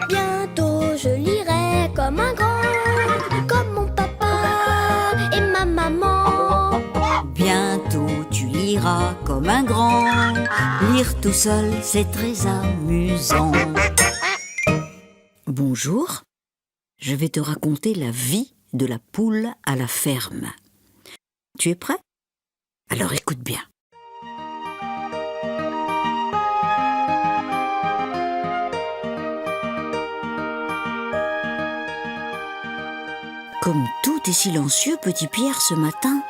Bientôt je lirai comme un grand, comme mon papa et ma maman. Bientôt tu liras comme un grand. Lire tout seul, c'est très amusant. Bonjour, je vais te raconter la vie de la poule à la ferme. Tu es prêt? Alors écoute bien. Comme tout est silencieux, petit Pierre, ce matin,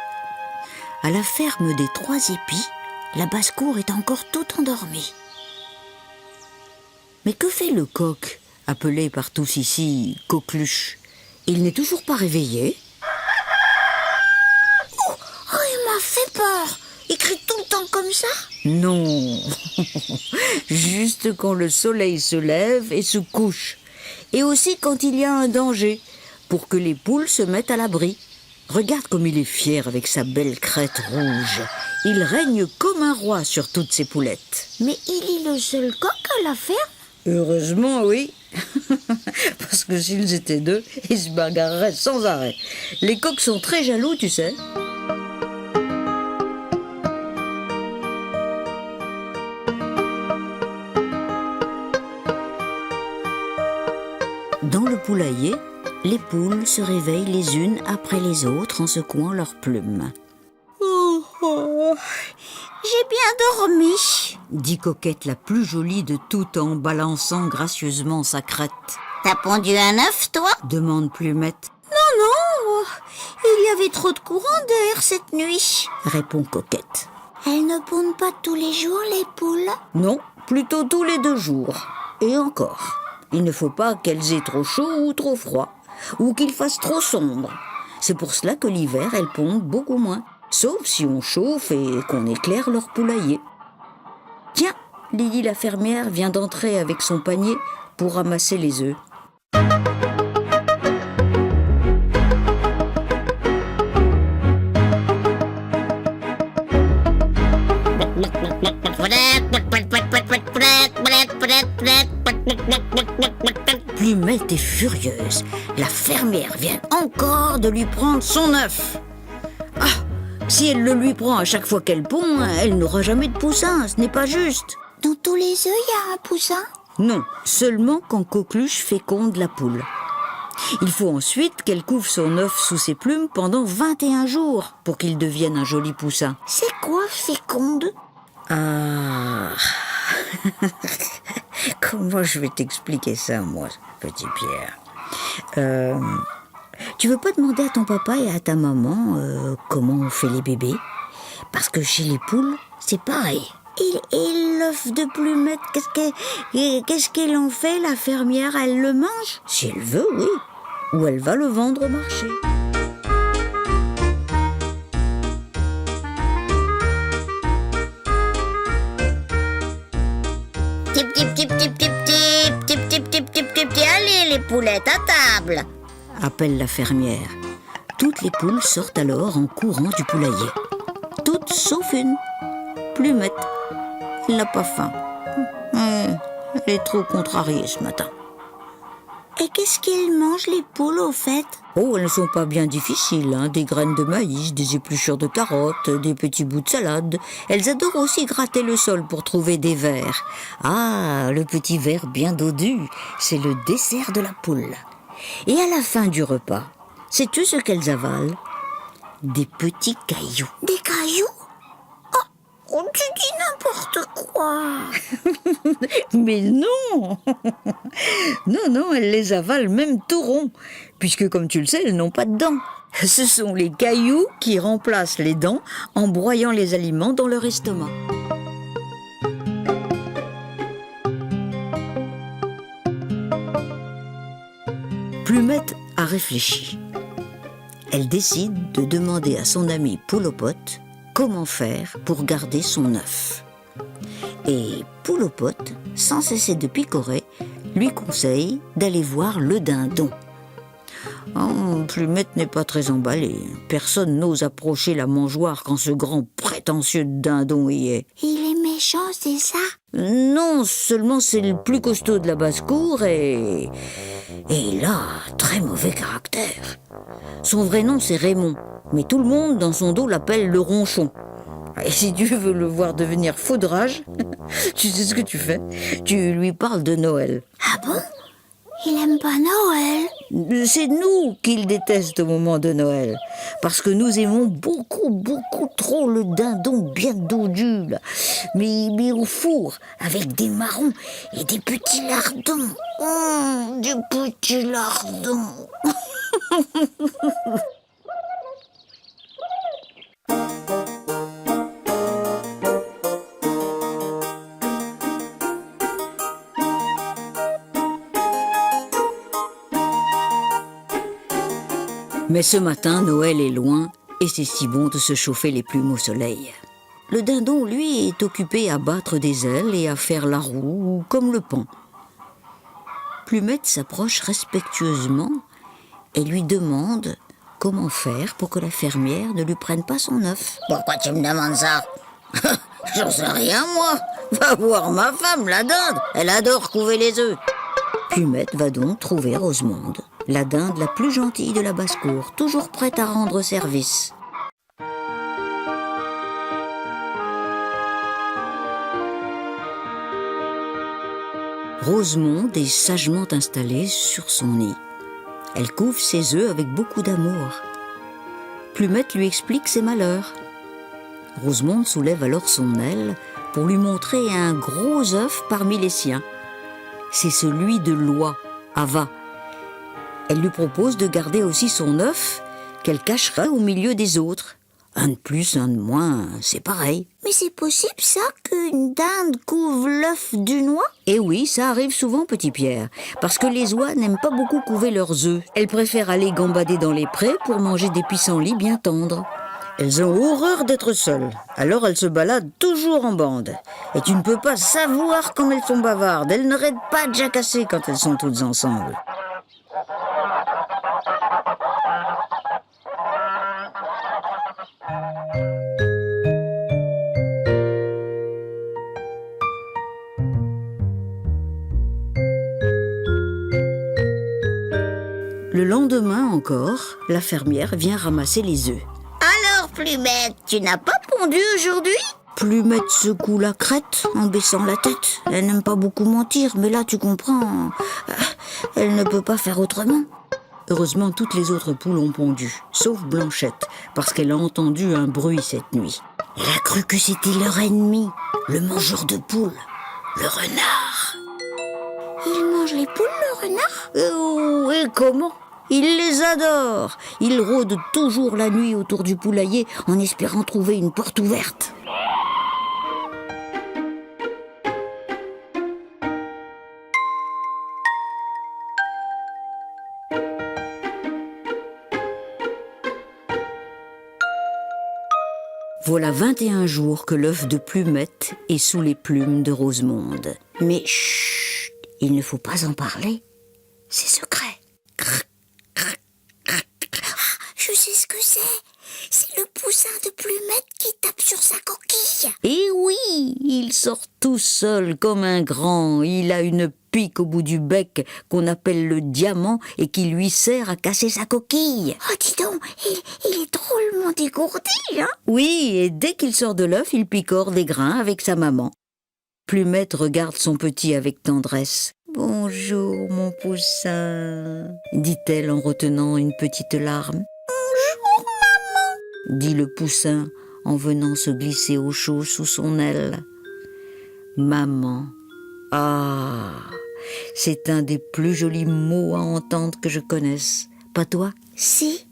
à la ferme des 3 épis, la basse-cour est encore toute endormie. Mais que fait le coq, appelé par tous ici Coqueluche? Il n'est toujours pas réveillé. Oh, il m'a fait peur. Il crie tout le temps comme ça? Non, juste quand le soleil se lève et se couche. Et aussi quand il y a un danger, pour que les poules se mettent à l'abri. Regarde comme il est fier avec sa belle crête rouge. Il règne comme un roi sur toutes ses poulettes. Mais il est le seul coq à la ferme? Heureusement, oui. Parce que s'ils étaient 2, ils se bagarreraient sans arrêt. Les coqs sont très jaloux, tu sais. Dans le poulailler, les poules se réveillent les unes après les autres en secouant leurs plumes. Oh, j'ai bien dormi, Dit Coquette, la plus jolie de toutes, en balançant gracieusement sa crête. T'as pondu un œuf, toi? Demande Plumette. Non, il y avait trop de courant d'air cette nuit. Répond Coquette. Elles ne pondent pas tous les jours, les poules? Non, plutôt tous les 2 jours. Et encore, il ne faut pas qu'elles aient trop chaud ou trop froid, ou qu'il fasse trop sombre. C'est pour cela que l'hiver, elles pondent beaucoup moins, sauf si on chauffe et qu'on éclaire leur poulailler. Tiens, Lydie la fermière vient d'entrer avec son panier pour ramasser les œufs. Plumette est furieuse. La fermière vient encore de lui prendre son œuf. Ah, si elle le lui prend à chaque fois qu'elle pond, elle n'aura jamais de poussin, ce n'est pas juste. Dans tous les œufs, il y a un poussin? Non, seulement quand Coqueluche féconde la poule. Il faut ensuite qu'elle couvre son œuf sous ses plumes pendant 21 jours pour qu'il devienne un joli poussin. C'est quoi féconde? Ah. Comment je vais t'expliquer ça, moi, petit Pierre? Tu veux pas demander à ton papa et à ta maman comment on fait les bébés? Parce que chez les poules, c'est pareil. Et l'œuf de Plumette, qu'est-ce qu'elle en fait, la fermière? Elle le mange? Si elle veut, oui. Ou elle va le vendre au marché. Tip, tip, tip, tip, tip, tip, tip, tip, tip, tip, tip, tip. Allez, les poulettes, à table! Appelle la fermière. Toutes les poules sortent alors en courant du poulailler. Toutes sauf une. Plumette. Elle n'a pas faim. Elle est trop contrariée ce matin. Et qu'est-ce qu'elles mangent, les poules, au fait? Oh, elles ne sont pas bien difficiles, hein. Des graines de maïs, des épluchures de carottes, des petits bouts de salade. Elles adorent aussi gratter le sol pour trouver des vers. Ah, le petit ver bien dodu, c'est le dessert de la poule. Et à la fin du repas, sais-tu ce qu'elles avalent? Des petits cailloux. Des cailloux? Oh, tu dis n'importe quoi. Mais non. Non, elles les avalent même tout rond, puisque comme tu le sais, elles n'ont pas de dents. Ce sont les cailloux qui remplacent les dents en broyant les aliments dans leur estomac. Plumette a réfléchi. Elle décide de demander à son amie Poule au pot comment faire pour garder son œuf. Et Poule au pot, sans cesser de picorer, lui conseille d'aller voir le dindon. Oh, Plumette n'est pas très emballée. Personne n'ose approcher la mangeoire quand ce grand prétentieux dindon y est. Il est méchant, c'est ça? Non, seulement c'est le plus costaud de la basse-cour et il a un très mauvais caractère. Son vrai nom, c'est Raymond, mais tout le monde dans son dos l'appelle le ronchon. Et si tu veux le voir devenir fou de rage, tu sais ce que tu fais? Tu lui parles de Noël. Ah bon? Il aime pas Noël? C'est nous qu'il déteste au moment de Noël, parce que nous aimons beaucoup trop le dindon bien dodu, là. Mais au four, avec des marrons et des petits lardons. Des petits lardons. Mais ce matin, Noël est loin et c'est si bon de se chauffer les plumes au soleil. Le dindon, lui, est occupé à battre des ailes et à faire la roue, comme le paon. Plumette s'approche respectueusement et lui demande comment faire pour que la fermière ne lui prenne pas son œuf. Pourquoi tu me demandes ça? J'en sais rien, moi. Va voir ma femme, la dinde. Elle adore couver les œufs. Plumette va donc trouver Rosemonde, la dinde la plus gentille de la basse-cour, toujours prête à rendre service. Rosemonde est sagement installée sur son nid. Elle couve ses œufs avec beaucoup d'amour. Plumette lui explique ses malheurs. Rosemonde soulève alors son aile pour lui montrer un gros œuf parmi les siens. C'est celui de Loi, Ava. Elle lui propose de garder aussi son œuf qu'elle cachera au milieu des autres. Un de plus, un de moins, c'est pareil. Mais c'est possible ça, qu'une dinde couve l'œuf d'une oie? Eh oui, ça arrive souvent, petit Pierre, parce que les oies n'aiment pas beaucoup couver leurs œufs. Elles préfèrent aller gambader dans les prés pour manger des pissenlits bien tendres. Elles ont horreur d'être seules, alors elles se baladent toujours en bande. Et tu ne peux pas savoir comme elles sont bavardes, elles n'arrêtent pas de jacasser quand elles sont toutes ensemble. Le lendemain encore, la fermière vient ramasser les œufs. Alors, Plumette, tu n'as pas pondu aujourd'hui? Plumette secoue la crête en baissant la tête. Elle n'aime pas beaucoup mentir, mais là, tu comprends, elle ne peut pas faire autrement. Heureusement, toutes les autres poules ont pondu, sauf Blanchette, parce qu'elle a entendu un bruit cette nuit. Elle a cru que c'était leur ennemi, le mangeur de poules, le renard. Il mange les poules, le renard? Et comment? Il les adore. Il rôde toujours la nuit autour du poulailler en espérant trouver une porte ouverte. Voilà 21 jours que l'œuf de Plumette est sous les plumes de Rosemonde. Mais chut, il ne faut pas en parler. C'est secret. Je sais ce que c'est. C'est le poussin de Plumette qui tape sur sa coquille. Et oui, il sort tout seul comme un grand. Il a une pique au bout du bec qu'on appelle le diamant et qui lui sert à casser sa coquille. Oh, dis donc, il est drôlement dégourdi, hein? Oui, et dès qu'il sort de l'œuf, il picore des grains avec sa maman. Plumette regarde son petit avec tendresse. « Bonjour, mon poussin », dit-elle en retenant une petite larme. « Bonjour, maman », dit le poussin en venant se glisser au chaud sous son aile. Maman. Ah, c'est un des plus jolis mots à entendre que je connaisse. Pas toi? Si.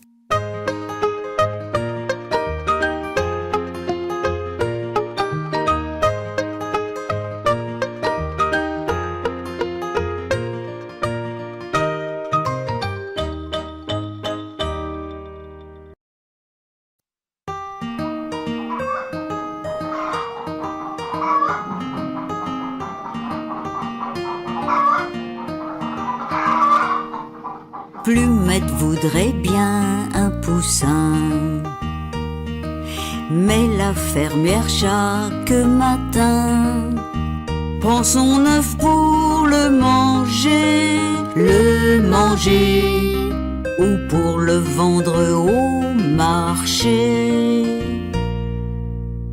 Plumette voudrait bien un poussin, mais la fermière chaque matin prend son œuf pour le manger, ou pour le vendre au marché.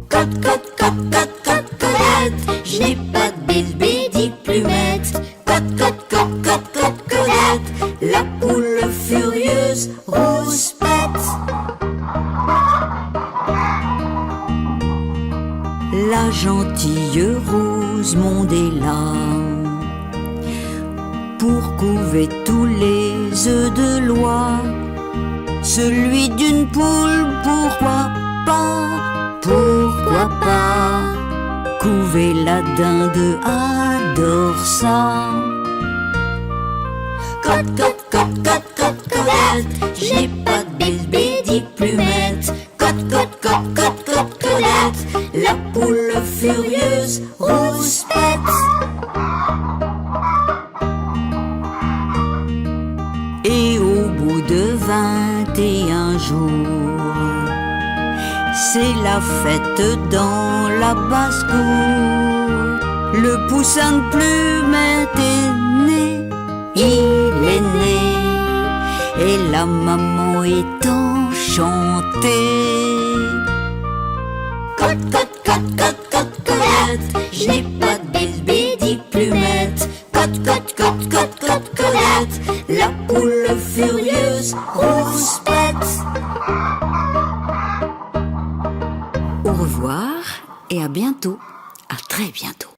Cote, cote, cote, cote, cote, cote, je n'ai pas de bébé, dit Plumette. Cote, cote, cote, cote, cote, cote, la poule furieuse rouspète. La gentille Rosemonde est là pour couver tous les œufs de loi. Celui d'une poule, pourquoi pas? Pourquoi pas? Couver la dinde adore ça. Cote, cote, cote, cote, cote, cote, je n'ai pas de bébé, dit Plumette. Cote, cote, cote, cote, cote, cote, la poule furieuse rouspète. Et au bout de 21 jours, c'est la fête dans la basse-cour. Le poussin de Plumette est né, il est né, et la maman est enchantée. Cote, cote, cote, cote, cote, cote, je n'ai pas de bébé, dit Plumette. Cote, cote, cote, cote, cote, cote, la poule furieuse rouspète. Au revoir et à bientôt, à très bientôt.